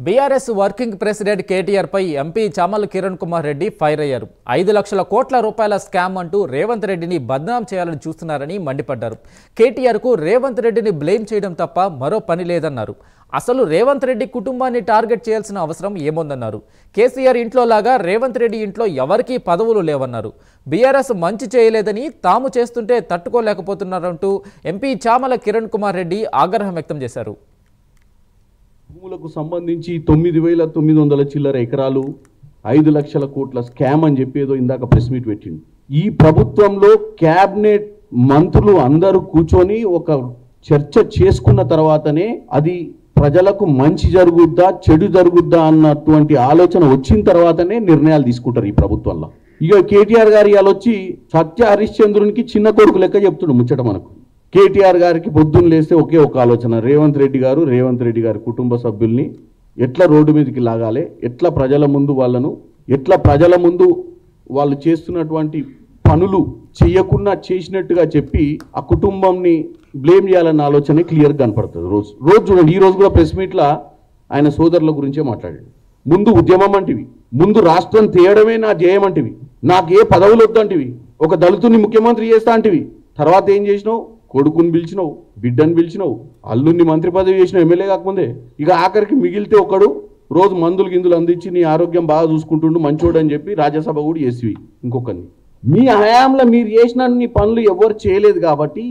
BRS working president KTR పై MP Chamala Kiran Kumar Reddy fire అయ్యారు. 5 లక్షల కోట్ల రూపాయల స్కామ్ అంటూ రేవంత్ రెడ్డిని బద్నాం చేయాలని చూస్తున్నారని మండిపడ్డారు. కేటీఆర్ కు రేవంత్ రెడ్డిని బ్లేమ్ చేయడం తప్ప మరో పని లేదన్నారు. అసలు రేవంత్ రెడ్డి కుటుంబాన్ని టార్గెట్ చేయాల్సిన అవసరం ఏముందన్నారు. కేసీఆర్ ఇంట్లో లాగా రేవంత్ రెడ్డి ఇంట్లో ఎవరికీ పదవులు లేవన్నారు. బీఆర్ఎస్ మంచి చేయలేదని తాము చేస్తుంటే తట్టుకోలేకపోతున్నారంటూ ఎంపీ చామల కిరణ్ కుమార్ రెడ్డి ఆగ్రహం వ్యక్తం చేశారు. భూములకు సంబంధించి 9,900 చిల్లర ఎకరాలు 5 లక్షల కోట్ల స్కామ్ అని చెప్పి ఏదో ఇందాక ప్రెస్ మీట్ పెట్టిండు. ఈ ప్రభుత్వంలో క్యాబినెట్ మంత్రులు అందరూ కూర్చొని ఒక చర్చ చేసుకున్న తర్వాతనే అది ప్రజలకు మంచి జరుగుద్దా చెడు జరుగుద్దా అన్నటువంటి ఆలోచన వచ్చిన తర్వాతనే నిర్ణయాలు తీసుకుంటారు ఈ ప్రభుత్వంలో. ఇక కేటీఆర్ గారు ఇవాళ వచ్చి సత్య హరిశ్చంద్రునికి చిన్న కొడుకు లెక్క చెప్తుండు ముచ్చట. మనకు కేటీఆర్ గారికి పొద్దున్న లేస్తే ఒకే ఒక ఆలోచన, రేవంత్ రెడ్డి గారి కుటుంబ సభ్యుల్ని ఎట్లా రోడ్డు మీదకి లాగాలి, ఎట్లా ప్రజల ముందు వాళ్ళు చేస్తున్నటువంటి పనులు చేయకుండా చేసినట్టుగా చెప్పి ఆ కుటుంబంని బ్లేమ్ చేయాలన్న ఆలోచన క్లియర్గా కనపడుతుంది. రోజు చూడండి, ఈ రోజు కూడా ప్రెస్ మీట్లో ఆయన సోదరుల గురించే మాట్లాడాడు. ముందు ఉద్యమం అంటివి, ముందు రాష్ట్రం తేయడమే నా జయం అంటివి, నాకు ఏ పదవులు వద్దంటివి, ఒక దళితుని ముఖ్యమంత్రి చేస్తా అంటివి, తర్వాత ఏం చేసినావు, కొడుకుని పిలిచినావు, బిడ్డను పిలిచినావు, అల్లుని మంత్రి పదవి చేసినావు ఎమ్మెల్యే కాకముందే. ఇక ఆఖరికి మిగిలితే ఒకడు రోజు మందులు గిందులు అందించి నీ ఆరోగ్యం బాగా చూసుకుంటుండు మంచోడు అని చెప్పి రాజ్యసభ కూడా చేసివి ఇంకొకరిని. మీ హయాంలో మీరు చేసినన్ని పనులు ఎవరు చేయలేదు కాబట్టి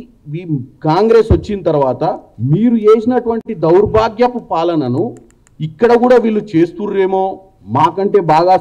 కాంగ్రెస్ వచ్చిన తర్వాత మీరు చేసినటువంటి దౌర్భాగ్యపు పాలనను ఇక్కడ కూడా వీళ్ళు చేస్తుర్రేమో, మాకంటే బాగా